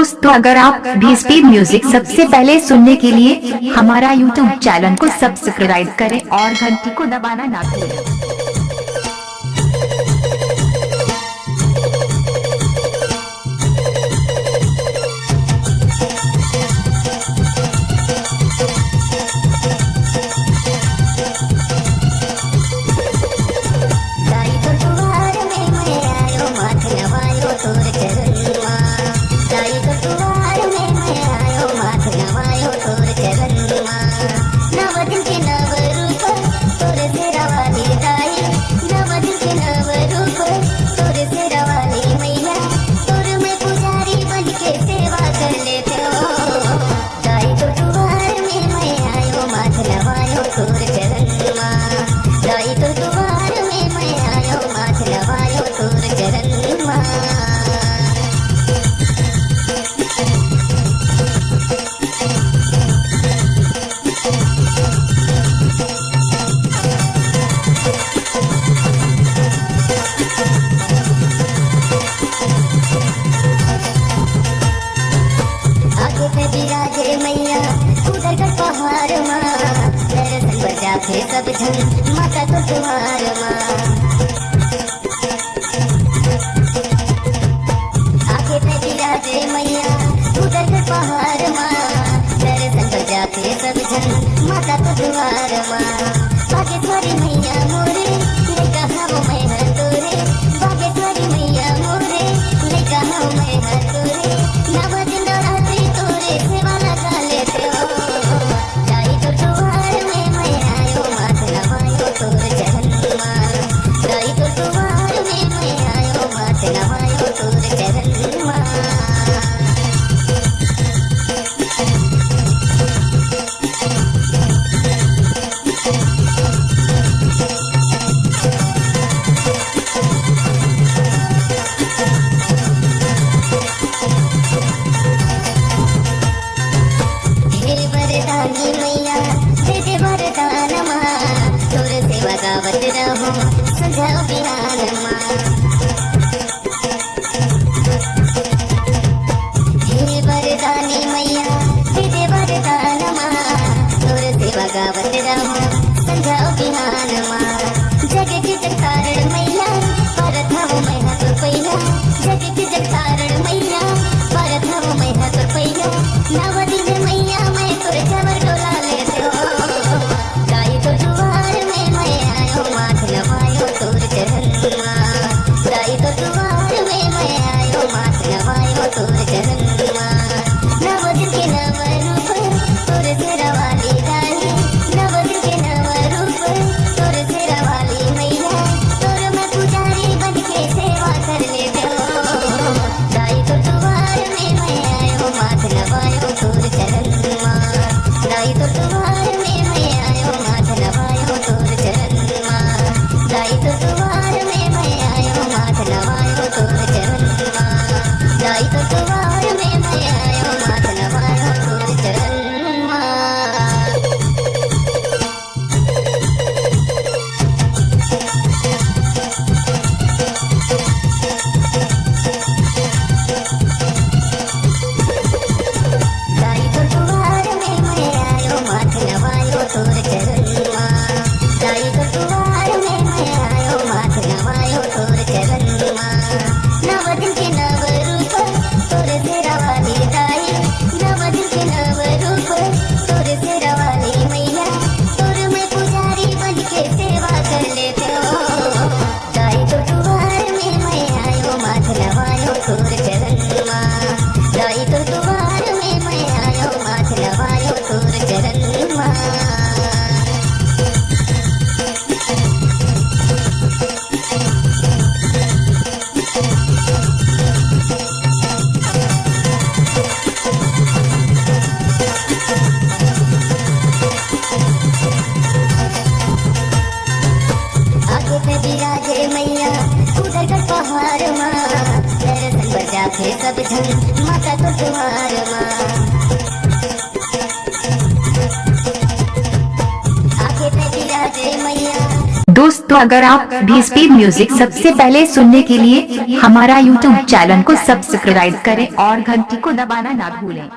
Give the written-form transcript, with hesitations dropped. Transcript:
दोस्तों अगर आप भी स्पीड म्यूजिक सबसे पहले सुनने के लिए हमारा यूट्यूब चैनल को सब्सक्राइब करें और घंटी को दबाना ना भूलें। मैया उधर का पहाड़ माँ दर्शन बजा के सब झन माता तो तुम्हार माँ आगे पे विराजे मैया उधर का पहाड़ माँ दर्शन बजा के सब झन माता तो तुम्हार माँ बागेश्वरी मैया मोरे ले कहा वो मैं हर तोरे बागेश्वरी मैया मोरे ले कहा वो मैं हर तोरे नव दिन रात्रि तोरे सेवा लगा लेते हो जाई तो तुम्हार में मैं आयो माथ नवायो तोर चरण माँ जाई तो तुम्हार में मैं आयो माथ नवायो तोर चरण माँ। मैया दे दे वरदान माँ तोर सेवा गावत रहो सजाओ बिहान माँ हे वरदानी मैया दे दे वरदान माँ तोर सेवा गावत रहो सजाओ बिहान माँ जग के जगतारण मैया परत हूँ मैं तो पहिया जग के जगतारण मैया परत हूँ मैं तो पहिया नव दिन मैया मैं तोर चवर डोला लेते हो गाई तो दुआर में मैं आयो माथ नवायो तोर चरण माँ गाई तो दुआर में मैं आयो माथ नवायो तोर चरण माँ नव दिन के नव रूप तोर तेरा वाली गाई नव दिन के नव रूप तोर तेरा वाली मैया तोर मैं पुजारी बन के सेवा कर लेते हो गाई तो दुआर में मैं आयो माथ नवायो तोर चरण गाई तो तुम्हार में मैं आयो माथ नवायो तोर चरण माँ गाई तो तुम्हार में मैं आयो माथ नवायो तोर चरण माँ गाई तो तुम्हार में मैं आयो माथ नवायो तोर चरण माँ। गाई तो तुम्हार में मैं आयो माथ नवायो तोर चरण माँ गाई तो तुम्हार में मैं आयो माथ नवायो तोर चरण माँ नव दिन के नव रूप तोर तेरा वाली गाई नव दिन के नव रूप तोर तेरा वाली मैया तोर मैं पुजारी बन के सेवा कर लेते हो गाई तो तुम्हार में मैं आयो माथ नवायो तोर चरण माँ गाई तो तुम्हार में मैं आयो माथ नवायो तोर चरण माँ। आगे पे विराजे मैया उधर का पहाड़ माँ दर्शन बजा के सब झन माता तो तुम्हार माँ आगे पे विराजे मैया। दोस्तों दोस्तों अगर आप भी स्पीड म्यूजिक सबसे पहले सुनने के लिए हमारा यूट्यूब चैनल को सब्सक्राइब करें और घंटी को दबाना ना भूलें।